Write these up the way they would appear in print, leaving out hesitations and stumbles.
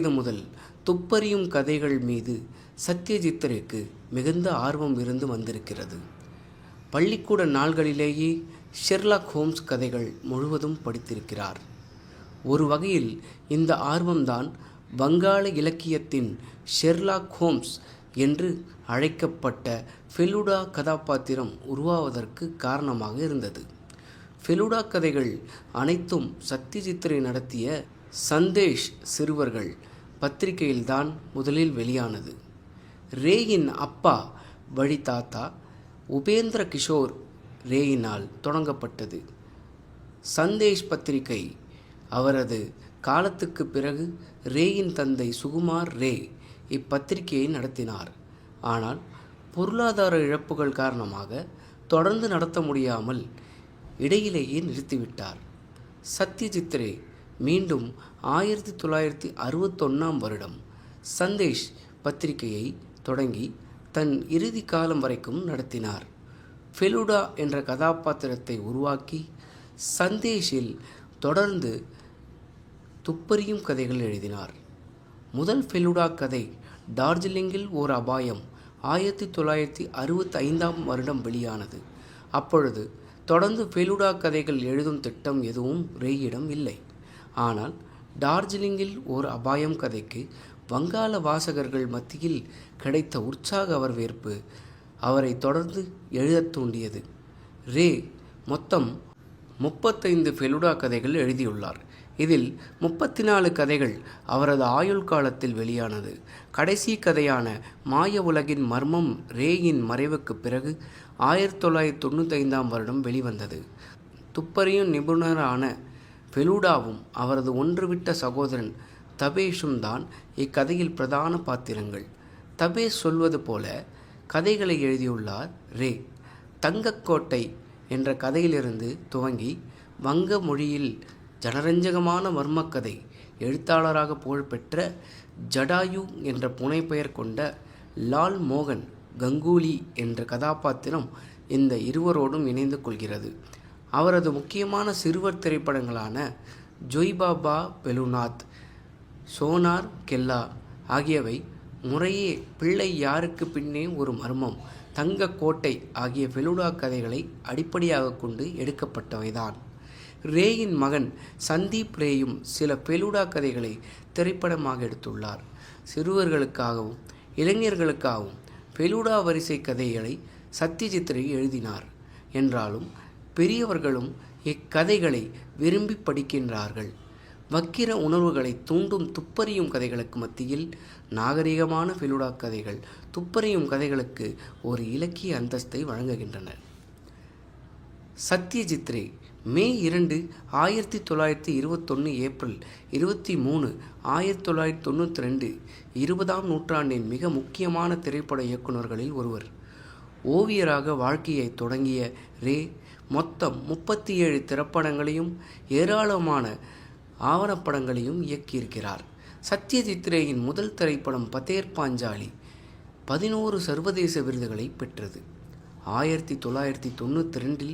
இது முதல் துப்பறியும் கதைகள் மீது சத்யஜித்திற்கு மிகுந்த ஆர்வம் இருந்து வந்திருக்கிறது. பள்ளிக்கூட நாள்களிலேயே ஷெர்லாக் ஹோம்ஸ் கதைகள் முழுவதும் படித்திருக்கிறார். ஒரு வகையில் இந்த ஆர்வம்தான் வங்காள இலக்கியத்தின் ஷெர்லாக் ஹோம்ஸ் என்று அழைக்கப்பட்ட ஃபெலுடா கதாபாத்திரம் உருவாவதற்கு காரணமாக இருந்தது. ஃபெலுடா கதைகள் அனைத்தும் சத்யஜித் ரே நடத்திய சந்தேஷ் சிறுவர்கள் பத்திரிகையில்தான் முதலில் வெளியானது. ரேயின் அப்பா வழி தாத்தா உபேந்திர கிஷோர் ரேயினால் தொடங்கப்பட்டது. சந்தேஷ் பத்திரிகை அவரது காலத்துக்கு பிறகு ரேயின் தந்தை சுகுமார் ரே இப்பத்திரிகையை நடத்தினார். ஆனால் பொருளாதார இழப்புகள் காரணமாக தொடர்ந்து நடத்த முடியாமல் இடையிலேயே நிறுத்திவிட்டார். சத்யஜித் ரே மீண்டும் 1961 வருடம் சந்தேஷ் பத்திரிகையை தொடங்கி தன் இறுதி காலம் வரைக்கும் நடத்தினார். ஃபெலுடா என்ற கதாபாத்திரத்தை உருவாக்கி சந்தேஷில் தொடர்ந்து துப்பறியும் கதைகள் எழுதினார். முதல் ஃபெலுடா கதை டார்ஜிலிங்கில் ஓர் அபாயம் 1965 வருடம் வெளியானது. அப்பொழுது தொடர்ந்து ஃபெலுடா கதைகள் எழுதும் திட்டம் எதுவும் ரேயிடம் இல்லை. ஆனால் டார்ஜிலிங்கில் ஓர் அபாயம் கதைக்கு வங்காள வாசகர்கள் மத்தியில் கிடைத்த உற்சாக வரவேற்பு அவரை தொடர்ந்து எழுதத் தூண்டியது. ரே மொத்தம் 35 ஃபெலுடா கதைகள் எழுதியுள்ளார். இதில் 34 கதைகள் அவரது ஆயுள் காலத்தில் வெளியானது. கடைசி கதையான மாய உலகின் மர்மம் ரேயின் மறைவுக்கு பிறகு 1995 வருடம் வெளிவந்தது. துப்பறியும் நிபுணரான ஃபெலுடாவும் அவரது ஒன்றுவிட்ட சகோதரன் தபேஷும் தான் இக்கதையில் பிரதான பாத்திரங்கள். தபேஷ் சொல்வது போல கதைகளை எழுதியுள்ளார் ரே. தங்கக்கோட்டை என்ற கதையிலிருந்து துவங்கி வங்க மொழியில் ஜனரஞ்சகமான மர்மக்கதை, எழுத்தாளராக புகழ்பெற்ற ஜடாயு என்ற புனைப்பெயர் கொண்ட லால் மோகன் கங்குலி என்ற கதாபாத்திரம் இந்த இருவரோடும் இணைந்து கொள்கிறது. அவரது முக்கியமான சிறுவர் திரைப்படங்களான ஜொய்பாபா பெலுநாத், சோனார் கெல்லா ஆகியவை முறையே பிள்ளை யாருக்கு பின்னே ஒரு மர்மம், தங்கக்கோட்டை ஆகிய ஃபெலுடா கதைகளை அடிப்படையாக கொண்டு எடுக்கப்பட்டவைதான். ரேயின் மகன் சந்தீப் ரேயும் சில ஃபெலுடா கதைகளை திரைப்படமாக எடுத்துள்ளார். சிறுவர்களுக்காகவும் இளைஞர்களுக்காகவும் ஃபெலுடா வரிசை கதைகளை சத்யஜித் ரே எழுதினார் என்றாலும் பெரியவர்களும் இக்கதைகளை விரும்பி படிக்கின்றார்கள். வக்கிர உணர்வுகளை தூண்டும் துப்பறியும் கதைகளுக்கு மத்தியில் நாகரிகமான ஃபெலுடா கதைகள் துப்பறியும் கதைகளுக்கு ஒரு இலக்கிய அந்தஸ்தை வழங்குகின்றன. சத்யஜித் ரே மே 2, 1921 ஏப்ரல் 23, 1992 20ஆம் நூற்றாண்டின் மிக முக்கியமான திரைப்பட இயக்குநர்களில் ஒருவர். ஓவியராக வாழ்க்கையை தொடங்கிய ரே மொத்தம் 37 திரைப்படங்களையும் ஏராளமான ஆவணப்படங்களையும் இயக்கியிருக்கிறார். சத்யஜித் ரேயின் முதல் திரைப்படம் பதேர் பாஞ்சாலி 11 சர்வதேச விருதுகளை பெற்றது. 1992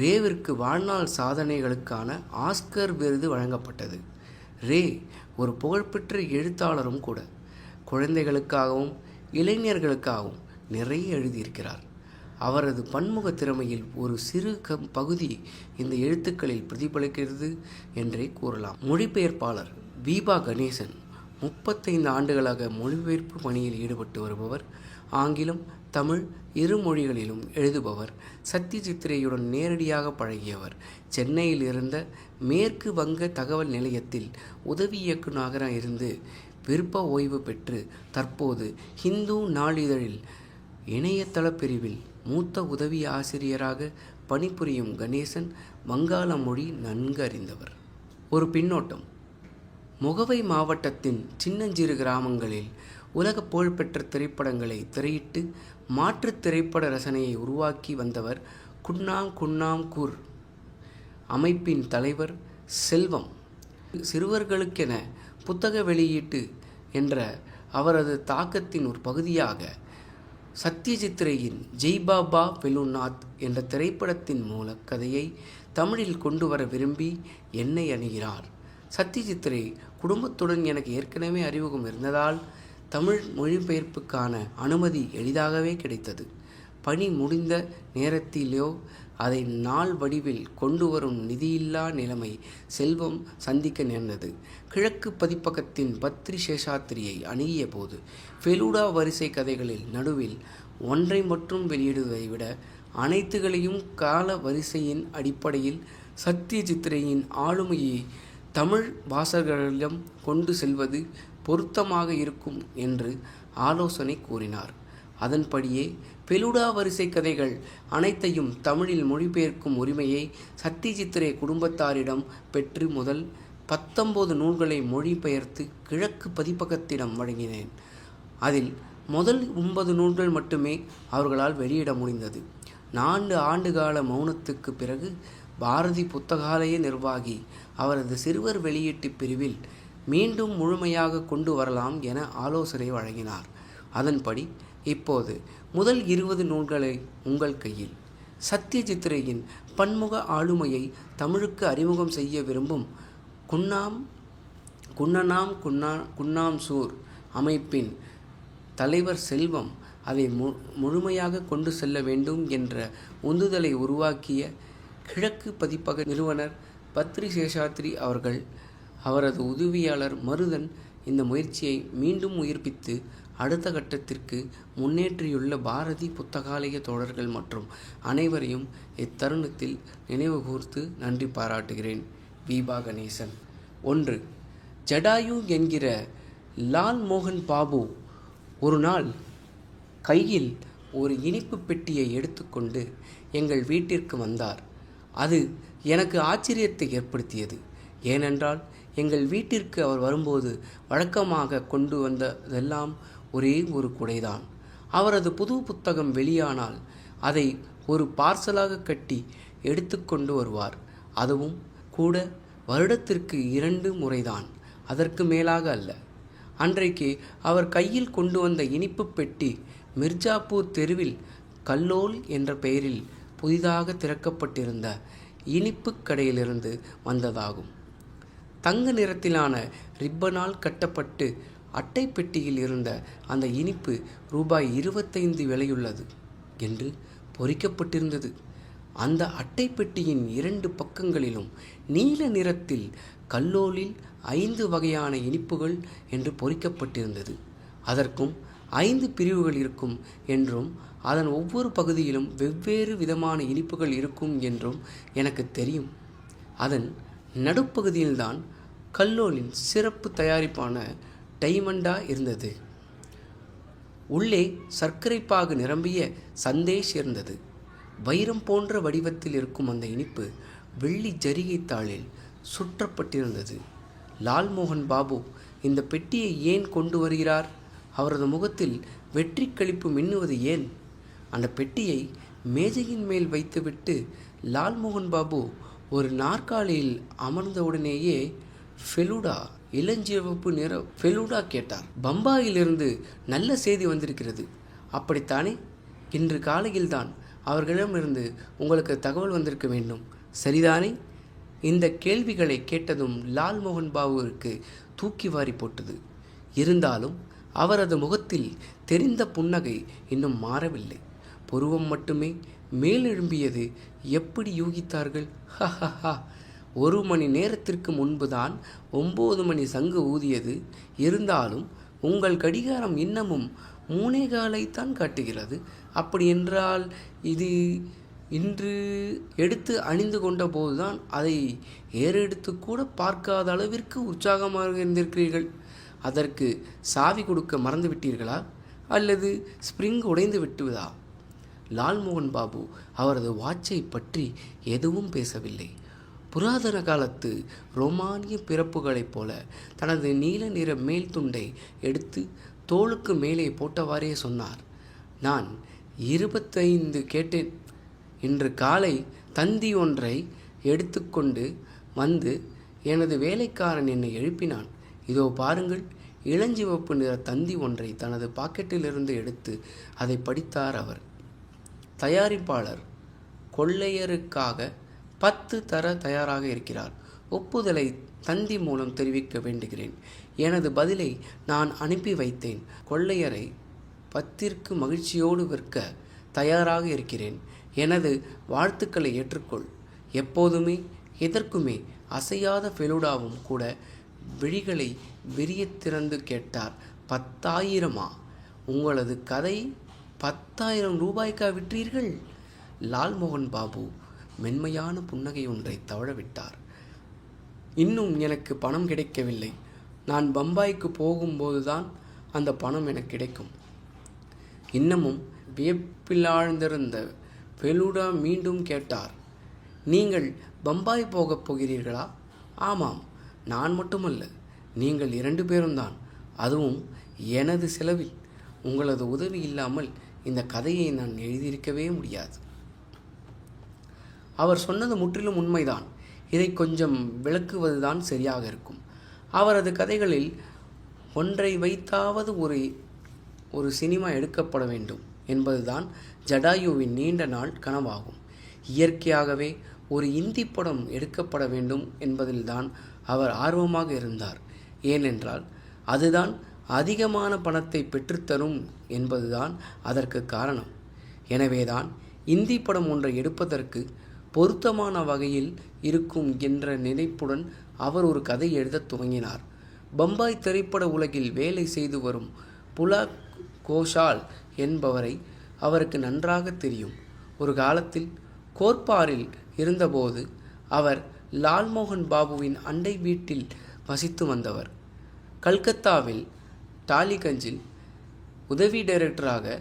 ரேவிற்கு வாழ்நாள் சாதனைகளுக்கான ஆஸ்கர் விருது வழங்கப்பட்டது. ரே ஒரு புகழ்பெற்ற எழுத்தாளரும் கூட. குழந்தைகளுக்காகவும் இளைஞர்களுக்காகவும் நிறைய எழுதியிருக்கிறார். அவரது பன்முக திறமையில் ஒரு சிறு பகுதி இந்த எழுத்துக்களில் பிரதிபலிக்கிறது என்றே கூறலாம். மொழிபெயர்ப்பாளர் பீபா கணேசன் 35 ஆண்டுகளாக மொழிபெயர்ப்பு பணியில் ஈடுபட்டு வருபவர். ஆங்கிலம், தமிழ் இரு மொழிகளிலும் எழுதுபவர். சத்யஜித் ரேயுடன் நேரடியாக பழகியவர். சென்னையில் இருந்த மேற்கு வங்க தகவல் நிலையத்தில் உதவி இயக்குநராக இருந்து விருப்ப ஓய்வு பெற்று தற்போது ஹிந்து நாளிதழில் இணையதள பிரிவில் மூத்த உதவி ஆசிரியராக பணிபுரியும் கணேசன் வங்காள மொழி நன்கு அறிந்தவர். ஒரு பின்னோட்டம். மொகவை மாவட்டத்தின் சின்னஞ்சிறு கிராமங்களில் உலக புகழ்பெற்ற திரைப்படங்களை திரையிட்டு மாற்று திரைப்பட ரசனையை உருவாக்கி வந்தவர் குன்னாம் கூர் அமைப்பின் தலைவர் செல்வம். சிறுவர்களுக்கென புத்தக வெளியீட்டு என்ற அவரது தாக்கத்தின் ஒரு பகுதியாக சத்யஜித் ரேயின் ஜெய்பாபா பெலுநாத் என்ற திரைப்படத்தின் மூல கதையை தமிழில் கொண்டு வர விரும்பி என்னை அணுகிறார். சத்யஜித் ரே குடும்பத்துடன் எனக்கு ஏற்கனவே அறிமுகம் இருந்ததால் தமிழ் மொழிபெயர்ப்புக்கான அனுமதி எளிதாகவே கிடைத்தது. பணி முடிந்த நேரத்திலோ அதை நாள் வடிவில் கொண்டு வரும் நிதியில்லா நிலைமை செல்வம் சந்திக்க நேர்ந்தது. கிழக்கு பதிப்பகத்தின் பத்ரி சேஷாத்திரியை அணுகிய போது ஃபெலுடா வரிசை கதைகளில் நடுவில் ஒன்றை மட்டும் வெளியிடுவதை விட அனைத்துகளையும் கால வரிசையின் அடிப்படையில் சத்யஜித் ரேயின் ஆளுமையை தமிழ் வாசகர்களிடம் கொண்டு செல்வது பொருத்தமாக இருக்கும் என்று ஆலோசனை கூறினார். அதன்படியே ஃபெலுடா வரிசை கதைகள் அனைத்தையும் தமிழில் மொழிபெயர்க்கும் உரிமையை சத்யஜித் ரே குடும்பத்தாரிடம் பெற்று முதல் 19 நூல்களை மொழிபெயர்த்து கிழக்கு பதிப்பகத்திடம் வழங்கினேன். அதில் முதல் 9 நூல்கள் மட்டுமே அவர்களால் வெளியிட முடிந்தது. 4 ஆண்டுகால மௌனத்துக்கு பிறகு பாரதி புத்தகாலய நிர்வாகி அவரது சிறுவர் வெளியீட்டு பிரிவில் மீண்டும் முழுமையாக கொண்டு வரலாம் என ஆலோசனை வழங்கினார். அதன்படி இப்போது முதல் 20 நூல்களை உங்கள் கையில். சத்யஜித் ரேயின் பன்முக ஆளுமையை தமிழுக்கு அறிமுகம் செய்ய விரும்பும் குன்னாம் சூர் அமைப்பின் தலைவர் செல்வம் அதை முழுமையாக கொண்டு செல்ல வேண்டும் என்ற உந்துதலை உருவாக்கிய கிழக்கு பதிப்பக நிறுவனர் பத்ரி சேஷாத்ரி அவர்கள் அவரது உதவியாளர் மருதன் இந்த முயற்சியை மீண்டும் உயிர்ப்பித்து அடுத்த கட்டத்திற்கு முன்னேற்றியுள்ள பாரதி புத்தகாலய தோழர்கள் மற்றும் அனைவரையும் இத்தருணத்தில் நினைவு கூர்த்து நன்றி பாராட்டுகிறேன். வீபா கணேசன். 1. ஜடாயு என்கிற லால் மோகன் பாபு ஒரு நாள் கையில் ஒரு இனிப்பு பெட்டியை எடுத்துக்கொண்டு எங்கள் வீட்டிற்கு வந்தார். அது எனக்கு ஆச்சரியத்தை ஏற்படுத்தியது. ஏனென்றால் எங்கள் வீட்டிற்கு அவர் வரும்போது வழக்கமாக கொண்டு வந்ததெல்லாம் ஒரே ஒரு குடைதான். அவரது புது புத்தகம் வெளியானால் அதை ஒரு பார்சலாக கட்டி எடுத்துக்கொண்டு வருவார். அதுவும் கூட வருடத்திற்கு 2 முறைதான், அதற்கு மேலாக அல்ல. அன்றைக்கு அவர் கையில் கொண்டு வந்த இனிப்பு பெட்டி மிர்ஜாப்பூர் தெருவில் கல்லோல் என்ற பெயரில் புதிதாக திறக்கப்பட்டிருந்த இனிப்பு கடையிலிருந்து வந்ததாகும். தங்க நிறத்திலான ரிப்பனால் கட்டப்பட்டு அட்டை பெட்டியில் இருந்த அந்த இனிப்பு ரூபாய் 25 விலையுள்ளது என்று பொறிக்கப்பட்டிருந்தது. அந்த அட்டை பெட்டியின் 2 பக்கங்களிலும் நீல நிறத்தில் கல்லோலில் 5 வகையான இனிப்புகள் என்று பொறிக்கப்பட்டிருந்தது. அதற்கும் 5 பிரிவுகள் இருக்கும் என்றும் அதன் ஒவ்வொரு பகுதியிலும் வெவ்வேறு விதமான இனிப்புகள் இருக்கும் என்றும் எனக்கு தெரியும். அதன் நடுப்பகுதியில்தான் கல்லோலின் சிறப்பு தயாரிப்பான டைமண்டா இருந்தது. உள்ளே சர்க்கரை பாகு நிரம்பிய சந்தேஷ் இருந்தது. வைரம் போன்ற வடிவத்தில் இருக்கும் அந்த இனிப்பு வெள்ளி ஜரிகை தாளில் சுற்றப்பட்டிருந்தது. லால்மோகன் பாபு இந்த பெட்டியை ஏன் கொண்டு வருகிறார்? அவரது முகத்தில் வெற்றி களிப்பு மின்னுவது ஏன்? அந்த பெட்டியை மேஜையின் மேல் வைத்துவிட்டு லால்மோகன் பாபு ஒரு நாற்காலியில் அமர்ந்தவுடனேயே ஃபெலுடா, இளஞ்சிவப்பு நிற ஃபெலுடா கேட்டார். பம்பாயிலிருந்து நல்ல செய்தி வந்திருக்கிறது, அப்படித்தானே? இன்று காலையில்தான் அவர்களிடமிருந்து உங்களுக்கு தகவல் வந்திருக்க வேண்டும், சரிதானே? இந்த கேள்விகளை கேட்டதும் லால்மோகன் பாபுவிற்கு தூக்கி வாரி போட்டது. இருந்தாலும் அவரது முகத்தில் தெரிந்த புன்னகை இன்னும் மாறவில்லை. புருவம் மட்டுமே மேலெழும்பியது. எப்படி யூகித்தார்கள்? ஹஹஹா! 1 மணி நேரத்திற்கு முன்புதான் 9 மணி சங்கு ஊதியது. இருந்தாலும் உங்கள் கடிகாரம் இன்னமும் 3:15 காட்டுகிறது. அப்படி என்றால் இது இன்று எடுத்து அணிந்து கொண்ட போதுதான் அதை ஏறெடுத்து கூட பார்க்காத அளவிற்கு உற்சாகமாக இருந்திருக்கிறீர்கள். அதற்கு சாவி கொடுக்க மறந்து விட்டீர்களா? அல்லது ஸ்ப்ரிங் உடைந்து விட்டுவதா? லால்மோகன் பாபு அவரது வாட்சை பற்றி எதுவும் பேசவில்லை. புராதன காலத்து ரோமானிய பிறப்புகளைப் போல தனது நீல நிற மேல் துண்டை எடுத்து தோளுக்கு மேலே போட்டவாறே சொன்னார். நான் 25 கேட்டேன். இன்று காலை தந்தி ஒன்றை எடுத்துக்கொண்டு வந்து எனது வேலைக்காரன் என்னை எழுப்பினான். இதோ பாருங்கள். இளஞ்சிவப்பு நிற தந்தி ஒன்றை தனது பாக்கெட்டிலிருந்து எடுத்து அதை படித்தார் அவர். தயாரிப்பாளர் கொள்ளையருக்காக 10 தர தயாராக இருக்கிறார். ஒப்புதலை தந்தி மூலம் தெரிவிக்க வேண்டுகிறேன். எனது பதிலை நான் அனுப்பி வைத்தேன். கொள்ளையரை 10ற்கு மகிழ்ச்சியோடு விற்க தயாராக இருக்கிறேன். எனது வாழ்த்துக்களை ஏற்றுக்கொள். எப்போதுமே எதற்குமே அசையாத ஃபெலுடாவும் கூட விழிகளை விரியத் திறந்து கேட்டார். 10,000-ஆ? உங்களது கதை 10,000 ரூபாய்க்கா விற்றீர்கள்? லால்மோகன் பாபு மென்மையான புன்னகை ஒன்றை தவழவிட்டார். இன்னும் எனக்கு பணம் கிடைக்கவில்லை. நான் பம்பாய்க்கு போகும்போதுதான் அந்த பணம் எனக்கு கிடைக்கும். இன்னமும் வியப்பிலாழ்ந்திருந்த ஃபெலுடா மீண்டும் கேட்டார். நீங்கள் பம்பாய் போகப் போகிறீர்களா? ஆமாம், நான் மட்டுமல்ல, நீங்கள் 2 பேரும் தான். அதுவும் எனது செலவில். உங்களது உதவி இல்லாமல் இந்த கதையை நான் எழுதியிருக்கவே முடியாது. அவர் சொன்னது முற்றிலும் உண்மைதான். இதை கொஞ்சம் விளக்குவதுதான் சரியாக இருக்கும். அவரது கதைகளில் ஒன்றை வைத்தாவது ஒரு சினிமா எடுக்கப்பட வேண்டும் என்பதுதான் ஜடாயுவின் நீண்ட நாள் கனவாகும். இயற்கையாகவே ஒரு இந்தி படம் எடுக்கப்பட வேண்டும் என்பதில்தான் அவர் ஆர்வமாக இருந்தார். ஏனென்றால் அதுதான் அதிகமான பணத்தை பெற்றுத்தரும் என்பதுதான் அதற்கு காரணம். எனவேதான் இந்தி படம் ஒன்றை எடுப்பதற்கு பொருத்தமான வகையில் இருக்கும் என்ற நினைப்புடன் அவர் ஒரு கதை எழுதத் துவங்கினார். பம்பாய் திரைப்பட உலகில் வேலை செய்து வரும் புலாக் கோஷால் என்பவரை அவருக்கு நன்றாக தெரியும். ஒரு காலத்தில் கோர்பாரில் இருந்தபோது அவர் லால்மோகன் பாபுவின் அண்டை வீட்டில் வசித்து வந்தவர். கல்கத்தாவில் டாலிகஞ்சில் உதவி டைரக்டராக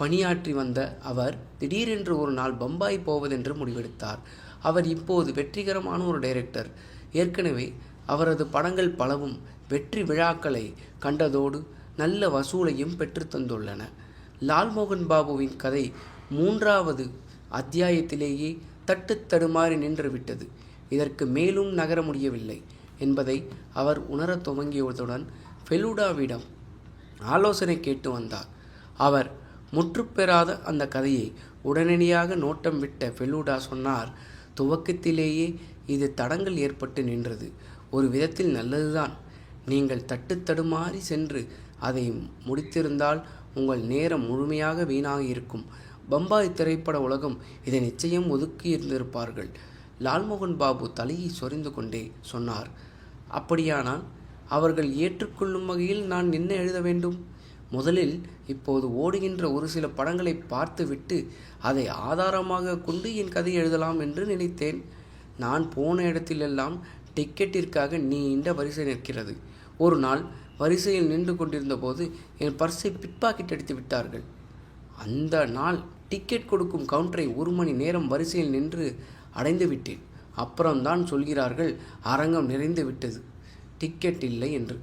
பணியாற்றி வந்த அவர் திடீரென்று ஒரு நாள் பம்பாய் போவதென்று முடிவெடுத்தார். அவர் இப்போது வெற்றிகரமான ஒரு டைரக்டர். ஏற்கனவே அவரது படங்கள் பலவும் வெற்றி விழாக்களை கண்டதோடு நல்ல வசூலையும் பெற்று தந்துள்ளன. லால்மோகன் பாபுவின் கதை 3வது அத்தியாயத்திலேயே தட்டுத்தடுமாறி நின்றுவிட்டது. இதற்கு மேலும் நகர முடியவில்லை என்பதை அவர் உணரத் துவங்கியதுடன் ஃபெலுடாவிடம் ஆலோசனை கேட்டு வந்தார். அவர் முற்றுப்பெறாத அந்த கதையை உடனடியாக நோட்டம் விட்ட ஃபெலுடா சொன்னார், துவக்கத்திலேயே இது தடங்கள் ஏற்பட்டு நின்றது. ஒரு விதத்தில் நல்லதுதான். நீங்கள் தட்டுத்தடுமாறி சென்று அதை முடித்திருந்தால் உங்கள் நேரம் முழுமையாக வீணாக இருக்கும். பம்பாய் திரைப்பட உலகம் இதை நிச்சயம் ஒதுக்கி இருந்திருப்பார்கள். லால்மோகன் பாபு தலையை சொரிந்து கொண்டே சொன்னார். அப்படியானால் அவர்கள் ஏற்றுக்கொள்ளும் வகையில் நான் என்ன எழுத வேண்டும்? முதலில் இப்போது ஓடுகின்ற ஒரு சில படங்களை பார்த்துவிட்டு அதை ஆதாரமாக கொண்டு என் கதை எழுதலாம் என்று நினைத்தேன். நான் போன இடத்திலெல்லாம் டிக்கெட்டிற்காக நீண்ட வரிசை நிற்கிறது. ஒரு நாள் வரிசையில் நின்று கொண்டிருந்த போது என் பர்ஸை பிட்பாக்கெட் அடித்து விட்டார்கள். அந்த நாள் டிக்கெட் கொடுக்கும் கவுண்டரை 1 மணி நேரம் வரிசையில் நின்று அடைந்து விட்டேன். அப்புறம்தான் சொல்கிறார்கள் அரங்கம் நிறைந்து விட்டது, டிக்கெட் இல்லை என்று.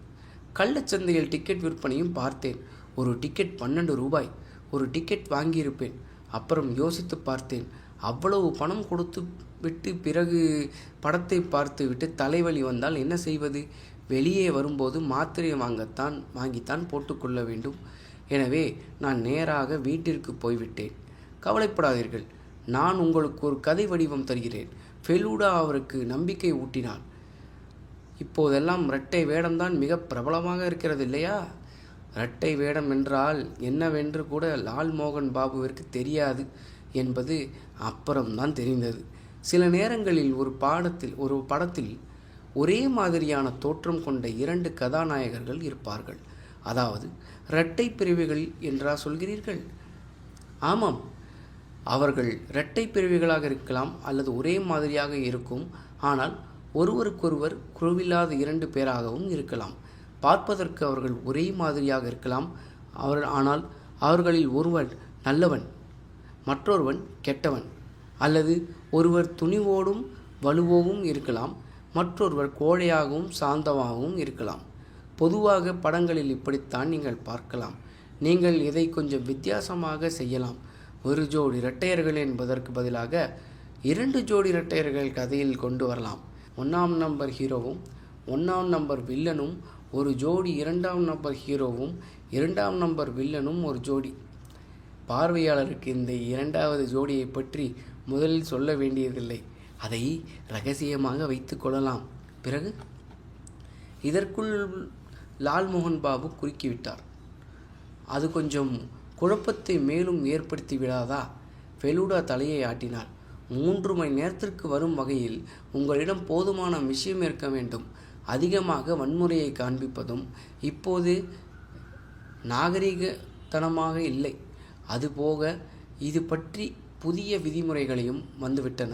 கள்ளச்சந்தையில் டிக்கெட் விற்பனையும் பார்த்தேன். ஒரு டிக்கெட் 12 ரூபாய். ஒரு டிக்கெட் வாங்கியிருப்பேன். அப்புறம் யோசித்து பார்த்தேன். அவ்வளவு பணம் கொடுத்து விட்டு பிறகு படத்தை பார்த்து விட்டு தலைவலி வந்தால் என்ன செய்வது? வெளியே வரும்போது மாத்திரை வாங்கித்தான் போட்டுக்கொள்ள வேண்டும். எனவே நான் நேராக வீட்டிற்கு போய்விட்டேன். கவலைப்படாதீர்கள், நான் உங்களுக்கு ஒரு கதை வடிவம் தருகிறேன். ஃபெலுடா அவருக்கு நம்பிக்கை ஊட்டினான். இப்போதெல்லாம் இரட்டை வேடம்தான் மிக பிரபலமாக இருக்கிறது இல்லையா? இரட்டை வேடம் என்றால் என்னவென்று கூட லால்மோகன் பாபுவிற்கு தெரியாது என்பது அப்புறம்தான் தெரிந்தது. சில நேரங்களில் ஒரு படத்தில் ஒரே மாதிரியான தோற்றம் கொண்ட 2 கதாநாயகர்கள் இருப்பார்கள். அதாவது இரட்டை பிரிவுகள் என்றா சொல்கிறீர்கள்? ஆமாம், அவர்கள் இரட்டை பிரிவுகளாக இருக்கலாம் அல்லது ஒரே மாதிரியாக இருக்கும். ஆனால் ஒருவருக்கொருவர் குழுவில்லாத 2 பேராகவும் இருக்கலாம். பார்ப்பதற்கு அவர்கள் ஒரே மாதிரியாக இருக்கலாம். ஆனால் அவர்களில் ஒருவன் நல்லவன், மற்றொருவன் கெட்டவன். அல்லது ஒருவர் துணிவோடும் வலுவோவும் இருக்கலாம், மற்றொருவர் கோழையாகவும் சாந்தமாகவும் இருக்கலாம். பொதுவாக படங்களில் இப்படித்தான் நீங்கள் பார்க்கலாம். நீங்கள் இதை கொஞ்சம் வித்தியாசமாக செய்யலாம். ஒரு ஜோடி இரட்டையர்கள் என்பதற்கு பதிலாக 2 ஜோடி இரட்டையர்கள் கதையில் கொண்டு வரலாம். 1ஆம் நம்பர் ஹீரோவும் 1ஆம் நம்பர் வில்லனும் ஒரு ஜோடி, 2ஆம் நம்பர் ஹீரோவும் 2ஆம் நம்பர் வில்லனும் ஒரு ஜோடி. பார்வையாளருக்கு இந்த 2வது ஜோடியை பற்றி முதலில் சொல்ல வேண்டியதில்லை. அதை இரகசியமாக வைத்து கொள்ளலாம். பிறகு இதற்குள் லால்மோகன் பாபு குறுக்கிவிட்டார். அது கொஞ்சம் குழப்பத்தை மேலும் ஏற்படுத்தி விடாதா? ஃபெலுடா தலையை ஆட்டினாள். 3 மணி நேரத்திற்கு வரும் வகையில் உங்களிடம் போதுமான விஷயம் இருக்க வேண்டும். அதிகமாக வன்முறையை காண்பிப்பதும் இப்போது நாகரிகத்தனமாக இல்லை. அதுபோக இது பற்றி புதிய விதிமுறைகளையும் வந்துவிட்டன.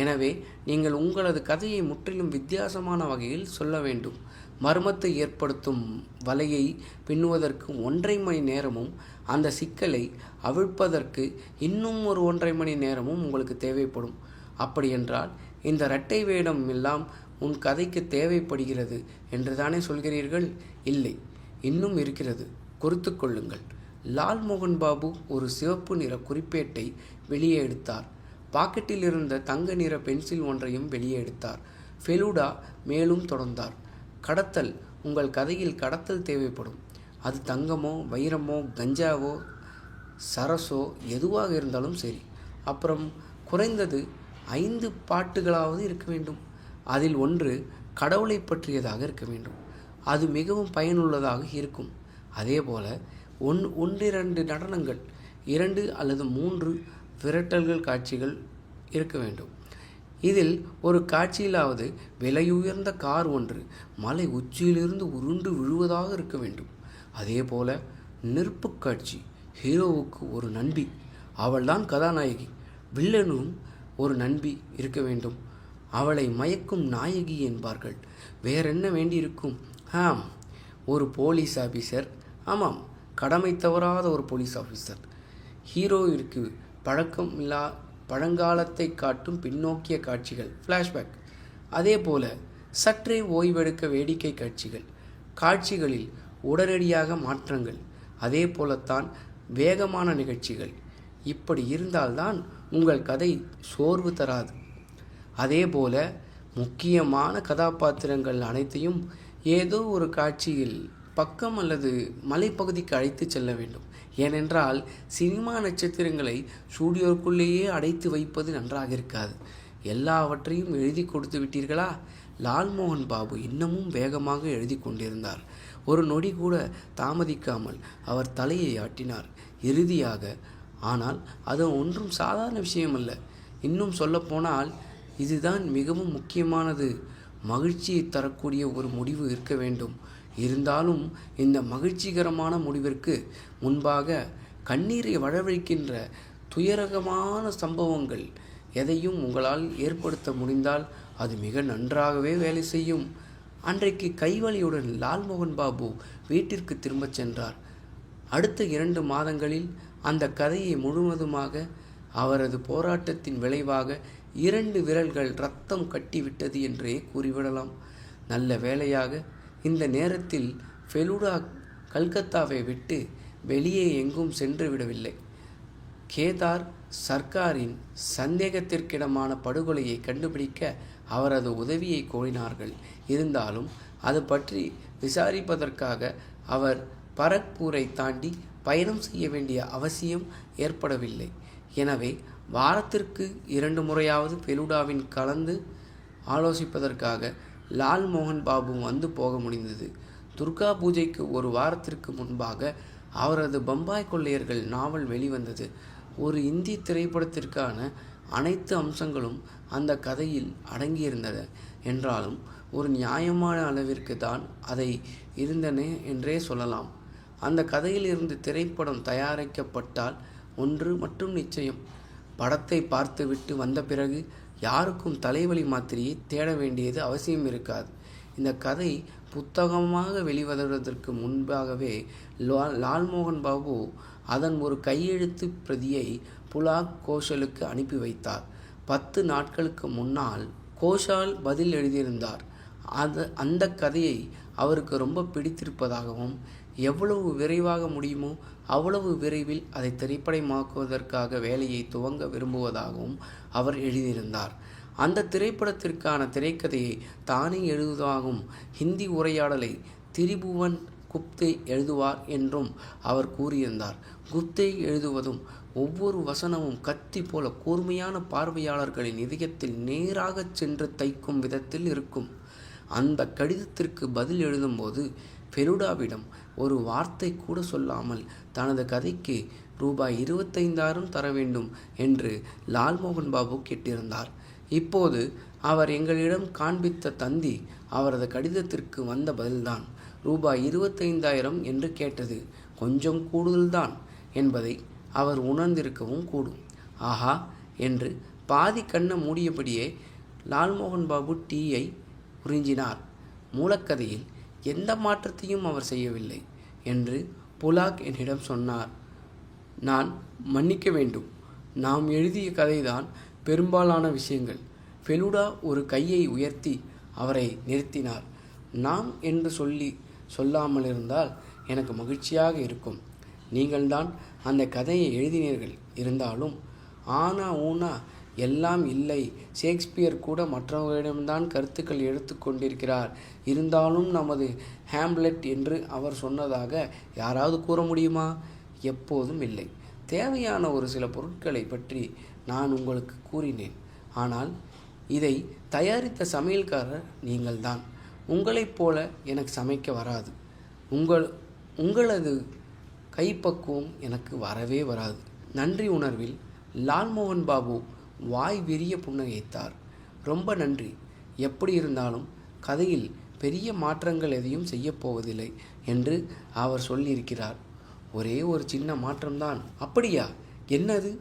எனவே நீங்கள் உங்களது கதையை முற்றிலும் வித்தியாசமான வகையில் சொல்ல வேண்டும். மர்மத்தை ஏற்படுத்தும் வலையை பின்னுவதற்கு 1.5 மணி நேரமும் அந்த சிக்கலை அவிழ்ப்பதற்கு இன்னும் ஒரு 1.5 மணி நேரமும் உங்களுக்கு தேவைப்படும். அப்படியென்றால் இந்த இரட்டை வேடம் எல்லாம் உன் கதைக்கு தேவைப்படுகிறது என்று தானே சொல்கிறீர்கள்? இல்லை, இன்னும் இருக்கிறது, குறித்து கொள்ளுங்கள். லால்மோகன் பாபு ஒரு சிவப்பு நிற குறிப்பேட்டை வெளியே எடுத்தார். பாக்கெட்டில் இருந்த தங்க நிற பென்சில் ஒன்றையும் வெளியே எடுத்தார். ஃபெலுடா மேலும் தொடர்ந்தார். கடத்தல், உங்கள் கதையில் கடத்தல் தேவைப்படும். அது தங்கமோ வைரமோ கஞ்சாவோ சரஸோ எதுவாக இருந்தாலும் சரி. அப்புறம் குறைந்தது 5 பாட்டுகளாவது இருக்க வேண்டும். அதில் ஒன்று கடவுளை பற்றியதாக இருக்க வேண்டும். அது மிகவும் பயனுள்ளதாக இருக்கும். அதேபோல 1-2 நடனங்கள், 2 அல்லது 3 விரட்டல்கள் காட்சிகள் இருக்க வேண்டும். இதில் ஒரு காட்சியிலாவது விலையுயர்ந்த கார் ஒன்று மலை உச்சியிலிருந்து உருண்டு விழுவதாக இருக்க வேண்டும். அதே போல நெருப்பு காட்சி. ஹீரோவுக்கு ஒரு நண்பி, அவள்தான் கதாநாயகி. வில்லனும் ஒரு நண்பி இருக்க வேண்டும். அவளை மயக்கும் நாயகி என்பார்கள். வேறென்ன வேண்டியிருக்கும்? ஒரு போலீஸ் ஆஃபீஸர். ஆமாம், கடமை தவறாத ஒரு போலீஸ் ஆஃபீஸர். ஹீரோவிற்கு பழங்காலத்தை காட்டும் பின்னோக்கிய காட்சிகள், ஃப்ளாஷ்பேக். அதே போல சற்றே ஓய்வெடுக்க வேடிக்கை காட்சிகளில் உடனடியாக மாற்றங்கள். அதே போலத்தான் வேகமான நிகழ்ச்சிகள். இப்படி இருந்தால்தான் உங்கள் கதை சோர்வு தராது. அதேபோல முக்கியமான கதாபாத்திரங்கள் அனைத்தையும் ஏதோ ஒரு காட்சியில் பக்கம் அல்லது மலைப்பகுதிக்கு அழைத்து செல்ல வேண்டும். ஏனென்றால் சினிமா நட்சத்திரங்களை ஸ்டூடியோக்குள்ளேயே அடைத்து வைப்பது நன்றாக இருக்காது. எல்லாவற்றையும் எழுதி கொடுத்து விட்டீர்களா? லால்மோகன் பாபு இன்னமும் வேகமாக எழுதி கொண்டிருந்தார். ஒரு நொடி கூட தாமதிக்காமல் அவர் தலையை ஆட்டினார். இறுதியாக, ஆனால் அது ஒன்றும் சாதாரண விஷயமல்ல. இன்னும் சொல்லப்போனால் இதுதான் மிகவும் முக்கியமானது. மகிழ்ச்சியை தரக்கூடிய ஒரு முடிவு இருக்க வேண்டும். இருந்தாலும் இந்த மகிழ்ச்சிகரமான முடிவிற்கு முன்பாக கண்ணீரை வரவழைக்கின்ற துயரகமான சம்பவங்கள் எதையும் உங்களால் ஏற்படுத்த முடிந்தால் அது மிக நன்றாகவே வேலை செய்யும். அன்றைக்கு கைவலியுடன் லால்மோகன் பாபு வீட்டிற்கு திரும்பச் சென்றார். அடுத்த 2 மாதங்களில் அந்த கதையை முழுவதுமாக அவரது போராட்டத்தின் விளைவாக 2 விரல்கள் இரத்தம் கட்டிவிட்டது என்றே கூறிவிடலாம். நல்ல வேளையாக இந்த நேரத்தில் ஃபெலுடா கல்கத்தாவை விட்டு வெளியே எங்கும் சென்று விடவில்லை. கேதார் சர்க்காரின் சந்தேகத்திற்கிடமான படுகொலையை கண்டுபிடிக்க அவரது உதவியை கோரினார்கள். இருந்தாலும் அது பற்றி விசாரிப்பதற்காக அவர் பரக்பூரை தாண்டி பயணம் செய்ய வேண்டிய அவசியம் ஏற்படவில்லை. எனவே வாரத்திற்கு 2 முறையாவது ஃபெலுடாவின் கலந்து ஆலோசிப்பதற்காக லால்மோகன் பாபு வந்து போக முடிந்தது. துர்கா பூஜைக்கு 1 வாரத்திற்கு முன்பாக அவரது பம்பாய் கொள்ளையர்கள் நாவல் வெளிவந்தது. ஒரு இந்தி திரைப்படத்திற்கான அனைத்து அம்சங்களும் அந்த கதையில் அடங்கியிருந்தன என்றாலும் ஒரு நியாயமான அளவிற்கு தான் அதை இருந்தன என்றே சொல்லலாம். அந்த கதையிலிருந்து திரைப்படம் தயாரிக்கப்பட்டால் ஒன்று மட்டும் நிச்சயம். படத்தை பார்த்துவிட்டு வந்த பிறகு யாருக்கும் தலைவலி மாத்திரையை தேட வேண்டியது அவசியம் இருக்காது. இந்த கதை புத்தகமாக வெளிவருவதற்கு முன்பாகவே லால்மோகன் பாபு அதன் ஒரு கையெழுத்து பிரதியை புலாக் கோஷலுக்கு அனுப்பி வைத்தார். 10 நாட்களுக்கு முன்னால் கோஷால் பதில் எழுதியிருந்தார். அந்த கதையை அவருக்கு ரொம்ப பிடித்திருப்பதாகவும் எவ்வளவு விரைவாக முடியுமோ அவ்வளவு விரைவில் அதை திரைப்படமாக்குவதற்காக வேலையை துவங்க விரும்புவதாகவும் அவர் எழுதியிருந்தார். அந்த திரைப்படத்திற்கான திரைக்கதையை தானே எழுதுவதாகவும் ஹிந்தி உரையாடலை திரிபுவன் குப்தே எழுதுவார் என்றும் அவர் கூறியிருந்தார். குப்தே எழுதுவதும் ஒவ்வொரு வசனமும் கத்தி போல கூர்மையான பார்வையாளர்களின் இதயத்தில் நேராக சென்று தைக்கும் விதத்தில் இருக்கும். அந்த கடிதத்திற்கு பதில் எழுதும்போது ஃபெலுடாவிடம் ஒரு வார்த்தை கூட சொல்லாமல் தனது கதைக்கு ரூபாய் 25,000 தர வேண்டும் என்று லால்மோகன் பாபு கேட்டிருந்தார். இப்போது அவர் எங்களிடம் காண்பித்த தந்தி அவரது கடிதத்திற்கு வந்த பதில்தான். ரூபாய் 25,000 என்று கேட்டது கொஞ்சம் கூடுதல்தான் என்பதை அவர் உணர்ந்திருக்கவும் கூடும். ஆஹா என்று பாதி கண்ணை மூடியபடியே லால்மோகன் பாபு டீயை உறிஞ்சினார். மூலக்கதையில் எந்த மாற்றத்தையும் அவர் செய்யவில்லை என்று புலாக் என்னிடம் சொன்னார். நான் மன்னிக்க வேண்டும். நாம் எழுதிய கதைதான் பெரும்பாலான விஷயங்கள். ஃபெலுடா ஒரு கையை உயர்த்தி அவரை நிறுத்தினார். நாம் என்று சொல்லாமலிருந்தால் எனக்கு மகிழ்ச்சியாக இருக்கும். நீங்கள்தான் அந்த கதையை எழுதினீர்கள். இருந்தாலும் ஆனா ஊனா எல்லாம் இல்லை. ஷேக்ஸ்பியர் கூட மற்றவர்களிடம்தான் கருத்துக்கள் எடுத்து கொண்டிருக்கிறார். இருந்தாலும் நமது ஹேம்லெட் என்று அவர் சொன்னதாக யாராவது கூற முடியுமா? எப்போதும் இல்லை. தேவையான ஒரு சில பொருட்களை பற்றி நான் உங்களுக்கு கூறினேன். ஆனால் இதை தயாரித்த சமையல்காரர் நீங்கள்தான். உங்களைப் போல எனக்கு சமைக்க வராது. உங்களது கைப்பக்குவம் எனக்கு வரவே வராது. நன்றி உணர்வில் லால்மோகன் பாபு வாய் விரிய புன்னகைத்தார். ரொம்ப நன்றி. எப்படி இருந்தாலும் கதையில் பெரிய மாற்றங்கள் எதையும் செய்யப்போவதில்லை என்று அவர் சொல்லியிருக்கிறார். ஒரே ஒரு சின்ன மாற்றம்தான். அப்படியா? என்னது?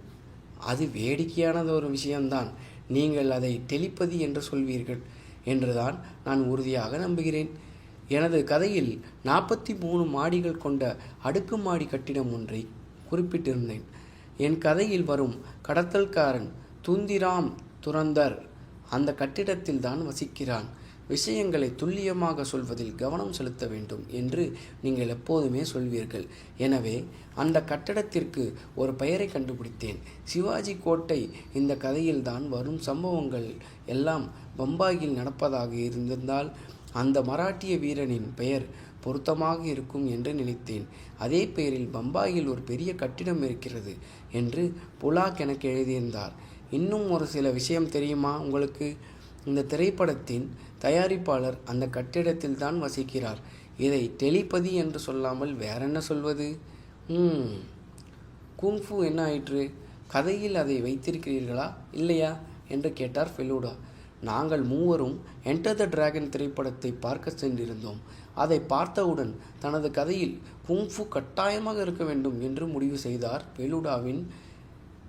அது வேடிக்கையானது ஒரு விஷயம்தான். நீங்கள் அதை டெலிபதி என்று சொல்வீர்கள் என்றுதான் நான் உறுதியாக நம்புகிறேன். எனது கதையில் 43 மாடிகள் கொண்ட அடுக்குமாடி கட்டிடம் ஒன்றை குறிப்பிட்டிருந்தேன். என் கதையில் வரும் கடத்தல்காரன் துந்திராம் துரந்தர் அந்த கட்டிடத்தில் தான் வசிக்கிறான். விஷயங்களை துல்லியமாக சொல்வதில் கவனம் செலுத்த வேண்டும் என்று நீங்கள் எப்போதுமே சொல்வீர்கள். எனவே அந்த கட்டடத்திற்கு ஒரு பெயரை கண்டுபிடித்தேன். சிவாஜி கோட்டை. இந்த கதையில்தான் வரும் சம்பவங்கள் எல்லாம் பம்பாயில் நடப்பதாக இருந்திருந்தால் அந்த மராட்டிய வீரனின் பெயர் பொருத்தமாக இருக்கும் என்று நினைத்தேன். அதே பெயரில் பம்பாயில் ஒரு பெரிய கட்டிடம் இருக்கிறது என்று புலாக் எனக்கு எழுதியிருந்தார். இன்னும் ஒரு சில விஷயம் தெரியுமா உங்களுக்கு? இந்த திரைப்படத்தின் தயாரிப்பாளர் அந்த கட்டிடத்தில் தான் வசிக்கிறார். இதை டெலிபதி என்று சொல்லாமல் வேறென்ன சொல்வது? குங்ஃபு என்ன ஆயிற்று? கதையில் அதை வைத்திருக்கிறீர்களா இல்லையா என்று கேட்டார் ஃபெலுடா. நாங்கள் மூவரும் என்டர் த டிராகன் திரைப்படத்தை பார்க்க சென்றிருந்தோம். அதை பார்த்தவுடன் தனது கதையில் குங்ஃபு கட்டாயமாக இருக்க வேண்டும் என்று முடிவு செய்தார். ஃபெலுடாவின்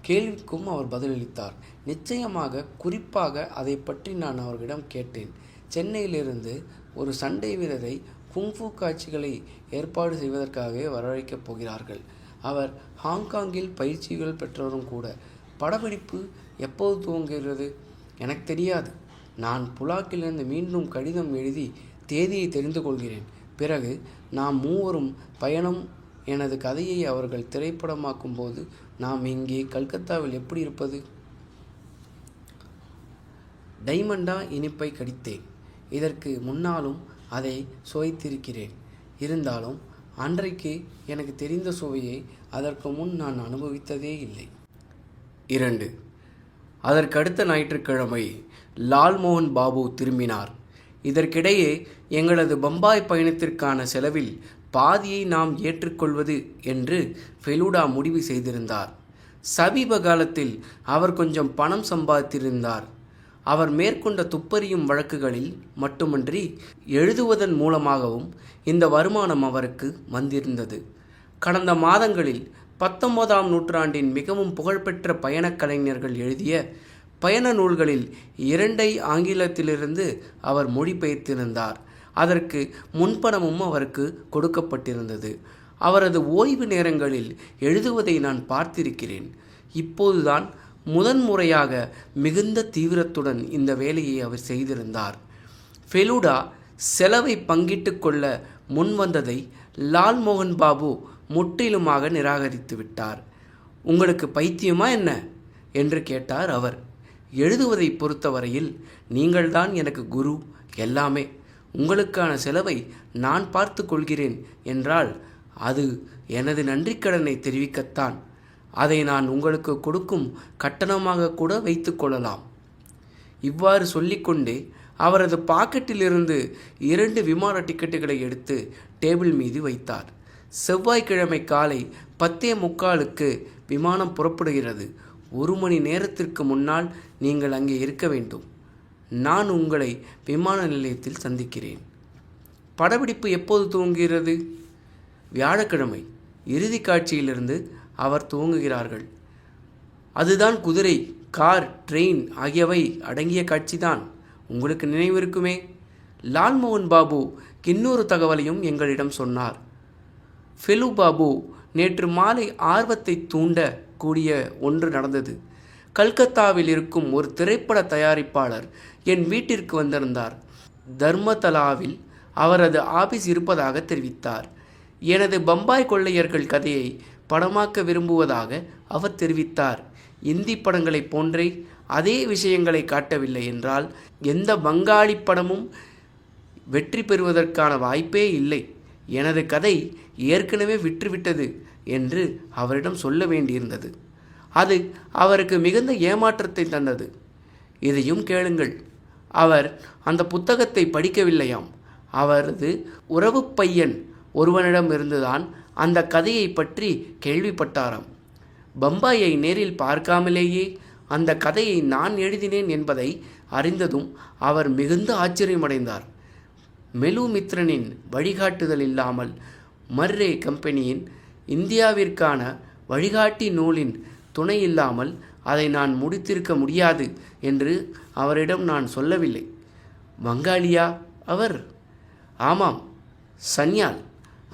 கேள்விக்கும் அவர் பதிலளித்தார். நிச்சயமாக. குறிப்பாக அதை பற்றி நான் அவர்களிடம் கேட்டேன். சென்னையிலிருந்து ஒரு சண்டை வீரரை குங்ஃபு காட்சிகளை ஏற்பாடு செய்வதற்காகவே வரவழைக்கப் போகிறார்கள். அவர் ஹாங்காங்கில் பயிற்சிகள் பெற்றவரும் கூட. படப்பிடிப்பு எப்போது துவங்குகிறது? எனக்கு தெரியாது. நான் புலாக்கிலிருந்து மீண்டும் கடிதம் எழுதி தேதியை தெரிந்து கொள்கிறேன். பிறகு நாம் மூவரும் பயணம். எனது கதையை அவர்கள் திரைப்படமாக்கும் போது நாம் இங்கே கல்கத்தாவில் எப்படி இருப்பது? டைமண்டா இனிப்பை கடித்தேன். இதற்கு முன்னாலும் அதை சுவைத்திருக்கிறேன். இருந்தாலும் அன்றைக்கு எனக்கு தெரிந்த சுவையை அதற்கு முன் நான் அனுபவித்ததே இல்லை. 2. அதற்கடுத்த ஞாயிற்றுக்கிழமை லால்மோகன் பாபு திரும்பினார். இதற்கிடையே எங்களது பம்பாய் பயணத்திற்கான செலவில் பாதியை நாம் ஏற்றுக்கொள்வது என்று ஃபெலுடா முடிவு செய்திருந்தார். சமீப காலத்தில் அவர் கொஞ்சம் பணம் சம்பாதித்திருந்தார். அவர் மேற்கொண்ட துப்பறியும் வழக்குகளில் மட்டுமன்றி எழுதுவதன் மூலமாகவும் இந்த வருமானம் அவருக்கு வந்திருந்தது. கடந்த மாதங்களில் 19ஆம் நூற்றாண்டின் மிகவும் புகழ்பெற்ற பயணக் கலைஞர்கள் எழுதிய பயண நூல்களில் 2 ஆங்கிலத்திலிருந்து அவர் மொழிபெயர்த்திருந்தார். அதற்கு முன்பணமும் அவருக்கு கொடுக்கப்பட்டிருந்தது. அவரது ஓய்வு நேரங்களில் எழுதுவதை நான் பார்த்திருக்கிறேன். இப்போதுதான் முதன்முறையாக மிகுந்த தீவிரத்துடன் இந்த வேலையை அவர் செய்திருந்தார். ஃபெலுடா செலவை பங்கிட்டு கொள்ள முன்வந்ததை லால்மோகன் பாபு முற்றிலுமாக நிராகரித்து விட்டார். உங்களுக்கு பைத்தியமா என்ன என்று கேட்டார் அவர். எழுதுவதை பொறுத்தவரையில் நீங்கள்தான் எனக்கு குரு, எல்லாமே. உங்களுக்கான செலவை நான் பார்த்து கொள்கிறேன் என்றால் அது எனது நன்றிக்கடனை தெரிவிக்கத்தான். அதை நான் உங்களுக்கு கொடுக்கும் கட்டணமாக கூட வைத்து கொள்ளலாம். இவ்வாறு சொல்லிக்கொண்டே அவரது பாக்கெட்டிலிருந்து 2 விமான டிக்கெட்டுகளை எடுத்து டேபிள் மீது வைத்தார். செவ்வாய்க்கிழமை காலை 10:45க்கு விமானம் புறப்படுகிறது. 1 மணி நேரத்திற்கு முன்னால் நீங்கள் அங்கே இருக்க வேண்டும். நான் உங்களை விமான நிலையத்தில் சந்திக்கிறேன். படப்பிடிப்பு எப்போது துவங்குகிறது? வியாழக்கிழமை. இறுதி காட்சியிலிருந்து அவர் துவங்குகிறார்கள். அதுதான் குதிரை, கார், ட்ரெயின் ஆகியவை அடங்கிய காட்சிதான். உங்களுக்கு நினைவிருக்குமே. லால்மோகன் பாபு இன்னொரு தகவலையும் எங்களிடம் சொன்னார். ஃபெலு பாபு, நேற்று மாலை ஆர்வத்தை தூண்ட கூடிய ஒன்று நடந்தது. கல்கத்தாவில் இருக்கும் ஒரு திரைப்பட தயாரிப்பாளர் என் வீட்டிற்கு வந்திருந்தார். தர்மதலாவில் அவரது ஆபீஸ் இருப்பதாக தெரிவித்தார். எனது பம்பாய் கொள்ளையர்கள் கதையை படமாக்க விரும்புவதாக அவர் தெரிவித்தார். இந்தி படங்களைப் போன்றே அதே விஷயங்களை காட்டவில்லை என்றால் எந்த பங்காளி படமும் வெற்றி பெறுவதற்கான வாய்ப்பே இல்லை. எனது கதை ஏற்கனவே விற்றுவிட்டது என்று அவரிடம் சொல்ல வேண்டியிருந்தது. அது அவருக்கு மிகுந்த ஏமாற்றத்தை தந்தது. இதையும் கேளுங்கள். அவர் அந்த புத்தகத்தை படிக்கவில்லையாம். அவரது உறவு பையன் ஒருவனிடம் இருந்துதான் அந்த கதையை பற்றி கேள்விப்பட்டாராம். பம்பாயை நேரில் பார்க்காமலேயே அந்த கதையை நான் எழுதினேன் என்பதை அறிந்ததும் அவர் மிகுந்த ஆச்சரியமடைந்தார். மெலு மித்ரனின் வழிகாட்டுதல் இல்லாமல் மர்ரே கம்பெனியின் இந்தியாவிற்கான வழிகாட்டி நூலின் துணை இல்லாமல் அதை நான் முடித்திருக்க முடியாது என்று அவரிடம் நான் சொல்லவில்லை. வங்காளியா அவர்? ஆமாம், சன்யால்.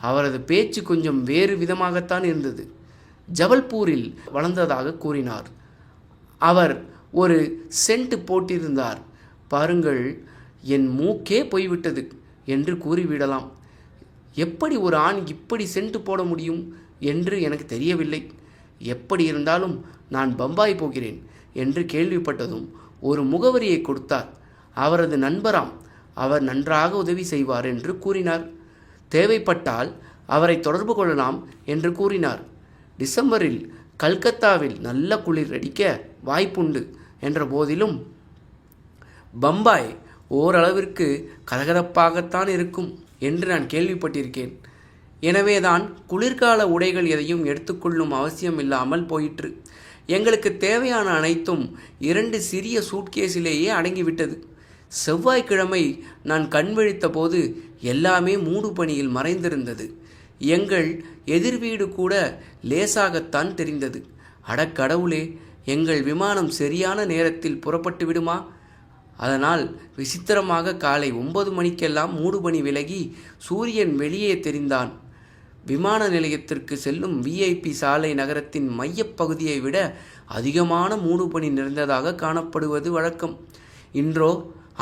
அவரது பேச்சு கொஞ்சம் வேறு விதமாகத்தான் இருந்தது. ஜபல்பூரில் வளர்ந்ததாக கூறினார். அவர் ஒரு சென்ட் போட்டிருந்தார். பாருங்கள், என் மூக்கே போய்விட்டது என்று கூறிவிடலாம். எப்படி ஒரு ஆண் இப்படி சென்ட் போட முடியும் என்று எனக்கு தெரியவில்லை. எப்படி இருந்தாலும் நான் பம்பாய் போகிறேன் என்று கேள்விப்பட்டதும் ஒரு முகவரியை கொடுத்தார். அவரது நண்பராம். அவர் நன்றாக உதவி செய்வார் என்று கூறினார். தேவைப்பட்டால் அவரை தொடர்பு கொள்ளலாம் என்று கூறினார். டிசம்பரில் கல்கத்தாவில் நல்ல குளிர் அடிக்க வாய்ப்புண்டு என்ற போதிலும் பம்பாய் ஓரளவிற்கு கதகதப்பாகத்தான் இருக்கும் என்று நான் கேள்விப்பட்டிருக்கேன். எனவேதான் குளிர்கால உடைகள் எதையும் எடுத்துக்கொள்ளும் அவசியம் இல்லாமல் போயிற்று. எங்களுக்கு தேவையான அனைத்தும் 2 சிறிய சூட்கேஸிலேயே அடங்கிவிட்டது. செவ்வாய்க்கிழமை நான் கண் விழித்த போது எல்லாமே மூடு பனியில் மறைந்திருந்தது. எங்கள் எதிர் வீடு கூட லேசாகத்தான் தெரிந்தது. அடக்கடவுளே, எங்கள் விமானம் சரியான நேரத்தில் புறப்பட்டு விடுமா? அதனால் விசித்திரமாக காலை 9 மணிக்கெல்லாம் மூடுபனி விலகி சூரியன் வெளியே தெரிந்தான். விமான நிலையத்திற்கு செல்லும் VIP சாலை நகரத்தின் மையப்பகுதியை விட அதிகமான மூடுபனி நிறைந்ததாக காணப்படுவது வழக்கம். இன்றோ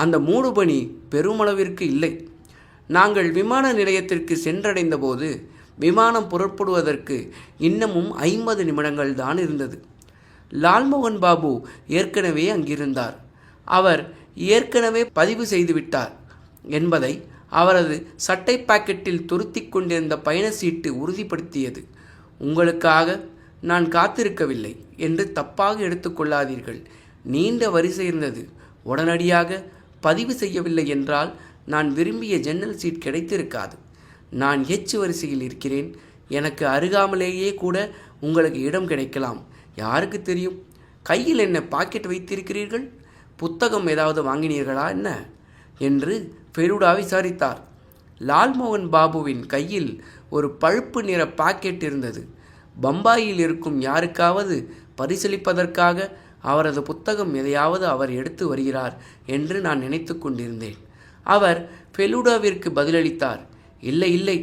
அந்த மூடுபனி பெருமளவிற்கு இல்லை. நாங்கள் விமான நிலையத்திற்கு சென்றடைந்த போது விமானம் புறப்படுவதற்கு இன்னமும் 50 நிமிடங்கள் தான் இருந்தது. லால்மோகன் பாபு ஏற்கனவே அங்கிருந்தார். அவர் ஏற்கனவே பதிவு செய்துவிட்டார் என்பதை அவரது சட்டை பாக்கெட்டில் துருத்தி கொண்டிருந்த பயண சீட்டு உறுதிப்படுத்தியது. உங்களுக்காக நான் காத்திருக்கவில்லை என்று தப்பாக எடுத்துக்கொள்ளாதீர்கள். நீண்ட வரிசை இருந்தது. உடனடியாக பதிவு செய்யவில்லை என்றால் நான் விரும்பிய ஜன்னல் சீட் கிடைத்திருக்காது. நான் H வரிசையில் இருக்கிறேன். எனக்கு அருகாமலேயே கூட உங்களுக்கு இடம் கிடைக்கலாம். யாருக்கு தெரியும்? கையில் என்ன பாக்கெட் வைத்திருக்கிறீர்கள்? புத்தகம் ஏதாவது வாங்கினீர்களா என்ன என்று ஃபெலுடா விசாரித்தார். லால்மோகன் பாபுவின் கையில் ஒரு பழுப்பு நிற பாக்கெட் இருந்தது. பம்பாயில் இருக்கும் யாருக்காவது பரிசளிப்பதற்காக அவரது புத்தகம் எதையாவது அவர் எடுத்து வருகிறார் என்று நான் நினைத்து கொண்டிருந்தேன். அவர் ஃபெலுடாவிற்கு பதிலளித்தார். இல்லை இல்லை,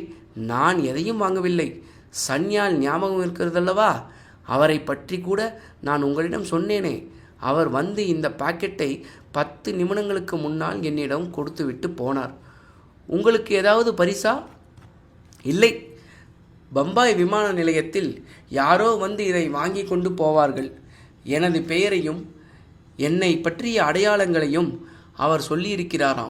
நான் எதையும் வாங்கவில்லை. சன்யால் ஞாபகம் இருக்கிறதல்லவா? அவரை பற்றி கூட நான் உங்களிடம் சொன்னேனே. அவர் வந்து இந்த பாக்கெட்டை 10 நிமிடங்களுக்கு முன்னால் என்னிடம் கொடுத்துவிட்டு போனார். உங்களுக்கு ஏதாவது பரிசா? இல்லை. பம்பாய் விமான நிலையத்தில் யாரோ வந்து இதை வாங்கி கொண்டு போவார்கள். எனது பெயரையும் என்னை பற்றிய அடையாளங்களையும் அவர் சொல்லியிருக்கிறாராம்.